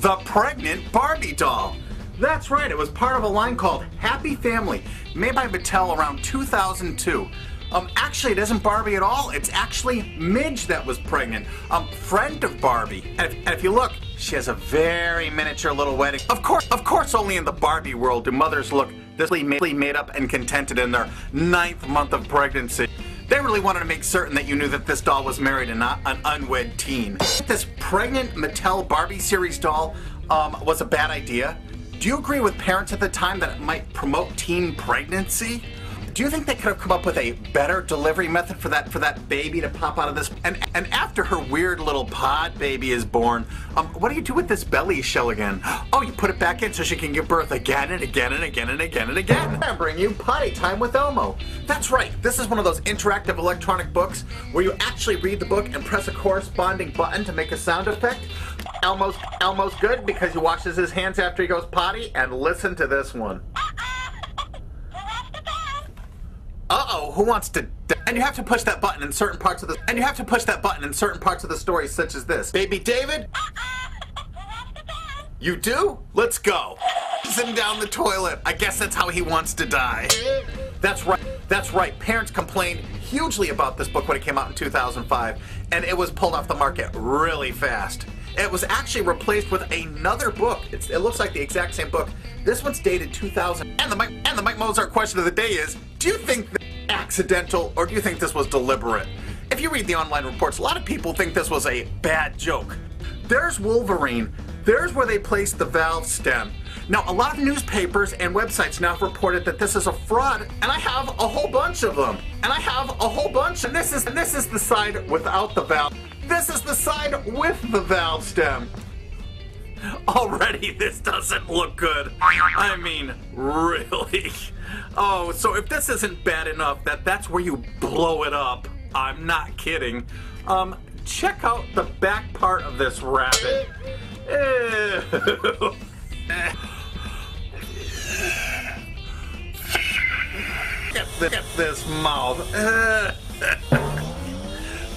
the pregnant Barbie doll. That's right, it was part of a line called Happy Family, made by Mattel around 2002. Actually, it isn't Barbie at all. It's actually Midge that was pregnant. Friend of Barbie. And if you look, she has a very miniature little wedding. Of course, only in the Barbie world do mothers look this made up and contented in their 9th month of pregnancy. They really wanted to make certain that you knew that this doll was married and not an unwed teen. This pregnant Mattel Barbie series doll was a bad idea. Do you agree with parents at the time that it might promote teen pregnancy? Do you think they could have come up with a better delivery method for that baby to pop out of this? And after her weird little pod baby is born, what do you do with this belly shell again? Oh, you put it back in so she can give birth again and again and again and again and again. I bring you Potty Time with Elmo. That's right, this is one of those interactive electronic books where you actually read the book and press a corresponding button to make a sound effect. Elmo's good because he washes his hands after he goes potty, and listen to this one. Uh-oh, who wants to and you have to push that button in certain parts of the story, such as this. Baby David? You do? Let's go. Sitting down the toilet. I guess that's how he wants to die. That's right. Parents complained hugely about this book when it came out in 2005, and it was pulled off the market really fast. It was actually replaced with another book. It looks like the exact same book. This one's dated 2000. And the Mike Mozart question of the day is, do you think this was accidental or do you think this was deliberate? If you read the online reports, a lot of people think this was a bad joke. There's Wolverine. There's where they placed the valve stem. Now, a lot of newspapers and websites now have reported that this is a fraud, and I have a whole bunch of them. And this is the side without the valve. This is the side with the valve stem. Already, this doesn't look good. I mean, really. Oh, so if this isn't bad enough, that's where you blow it up. I'm not kidding. Check out the back part of this rabbit. Ew. Get this mouth.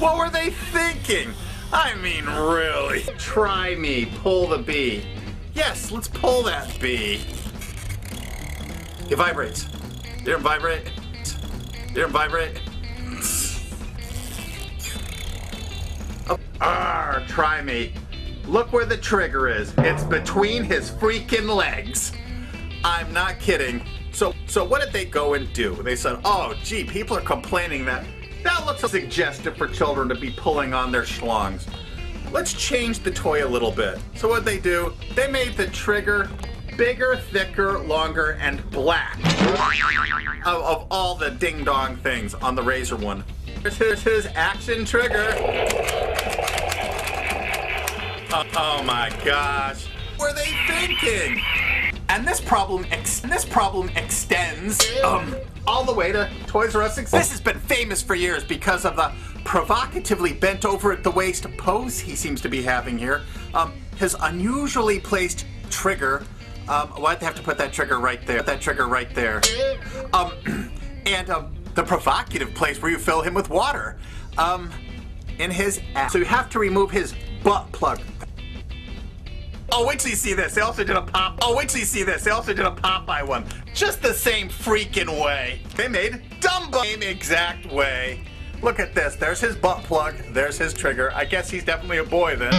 What were they thinking? I mean, really. Try me, pull the bee. Yes, let's pull that bee. It vibrates. Didn't vibrate. Didn't vibrate. Try me. Look where the trigger is. It's between his freaking legs. I'm not kidding. So what did they go and do? They said, oh, gee, people are complaining that looks suggestive for children to be pulling on their schlongs. Let's change the toy a little bit. So what'd they do? They made the trigger bigger, thicker, longer, and black. Of all the ding-dong things on the Razor one. Here's his action trigger. Oh my gosh. What were they thinking? And this problem extends all the way to Toys R Us. This has been famous for years because of the provocatively bent over at the waist pose he seems to be having here. His unusually placed trigger. Why'd they have to put that trigger right there? And the provocative place where you fill him with water. In his ass. So you have to remove his butt plug. Oh, wait till you see this. They also did a Popeye one. Just the same freaking way. They made Dumbo the same exact way. Look at this. There's his butt plug. There's his trigger. I guess he's definitely a boy then.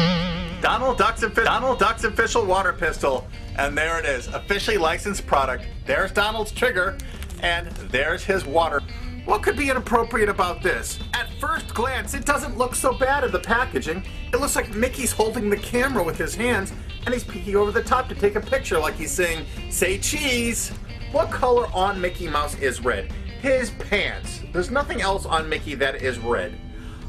Donald Duck's official water pistol. And there it is. Officially licensed product. There's Donald's trigger. And there's his water. What could be inappropriate about this? At first glance, it doesn't look so bad in the packaging. It looks like Mickey's holding the camera with his hands, and he's peeking over the top to take a picture like he's saying, say cheese. What color on Mickey Mouse is red? His pants. There's nothing else on Mickey that is red.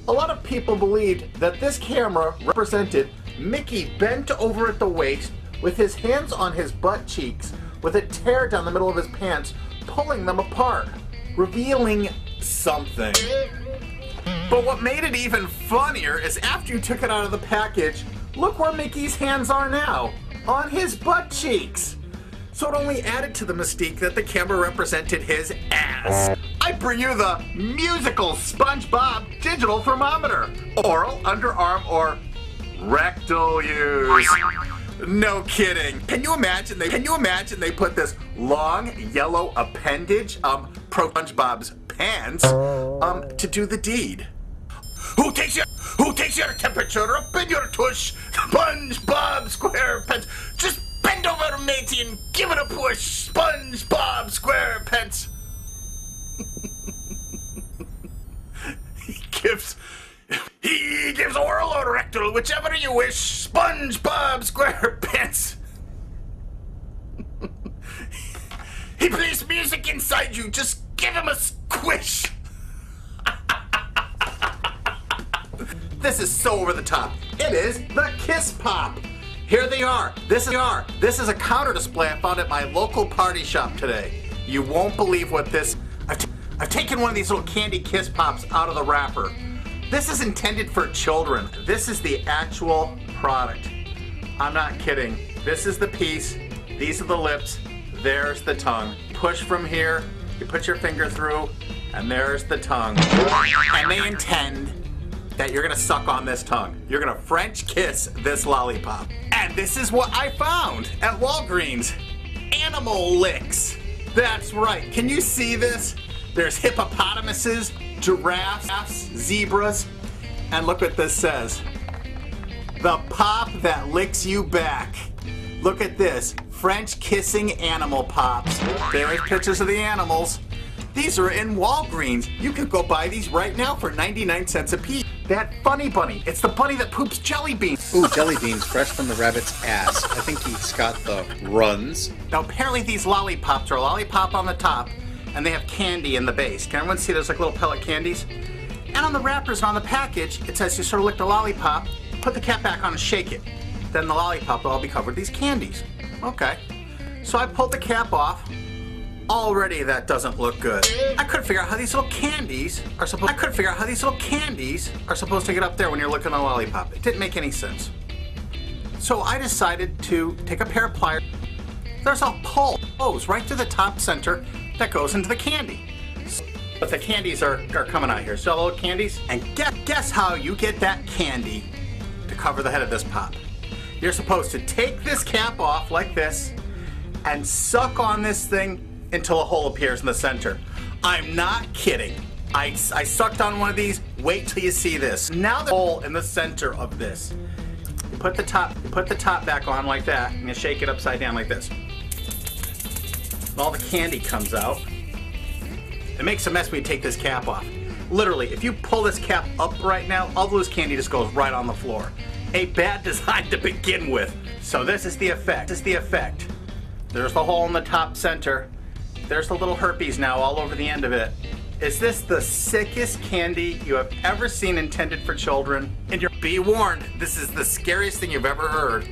A lot of people believed that this camera represented Mickey bent over at the waist with his hands on his butt cheeks with a tear down the middle of his pants, pulling them apart, revealing something. But what made it even funnier is after you took it out of the package, look where Mickey's hands are now, on his butt cheeks. So it only added to the mystique that the camera represented his ass. I bring you the musical SpongeBob digital thermometer. Oral, underarm, or rectal use. No kidding. Can you imagine they put this long yellow appendage pro SpongeBob's pants to do the deed? Who takes your temperature up in your tush? SpongeBob SquarePants. Just bend over, matey, and give it a push. SpongeBob SquarePants. He gives oral or rectal, whichever you wish. SpongeBob SquarePants. He plays music inside you. Just give him a squish. This is so over the top. It is the Kiss Pop. Here they are. This is a counter display I found at my local party shop today. You won't believe what this. I've taken one of these little candy Kiss Pops out of the wrapper. This is intended for children. This is the actual product. I'm not kidding. This is the piece. These are the lips. There's the tongue. Push from here. You put your finger through, and there's the tongue. And they intend that you're gonna suck on this tongue. You're gonna French kiss this lollipop. And this is what I found at Walgreens. Animal licks. That's right. Can you see this? There's hippopotamuses, giraffes, zebras, and look what this says. The pop that licks you back. Look at this. French kissing animal pops. There's pictures of the animals. These are in Walgreens. You could go buy these right now for 99 cents a piece. That funny bunny. It's the bunny that poops jelly beans. Ooh, jelly beans fresh from the rabbit's ass. I think he's got the runs. Now apparently these lollipops are a lollipop on the top and they have candy in the base. Can everyone see there's like little pellet candies? And on the wrappers and on the package, it says you sort of lick the lollipop, put the cap back on and shake it. Then the lollipop will all be covered with these candies. Okay. So I pulled the cap off. Already that doesn't look good. I couldn't figure out how these little candies are supposed to get up there when you're licking a lollipop. It didn't make any sense. So I decided to take a pair of pliers. There's a pull hose right through the top center that goes into the candy. But the candies are coming out here. So little candies. And guess how you get that candy to cover the head of this pop. You're supposed to take this cap off like this and suck on this thing until a hole appears in the center. I'm not kidding. I sucked on one of these. Wait till you see this. Now the hole in the center of this. You put the top back on like that, and you shake it upside down like this. And all the candy comes out. It makes a mess when you take this cap off. Literally, if you pull this cap up right now, all loose candy just goes right on the floor. A bad design to begin with. So this is the effect. There's the hole in the top center. There's the little herpes now all over the end of it. Is this the sickest candy you have ever seen intended for children? And be warned, this is the scariest thing you've ever heard.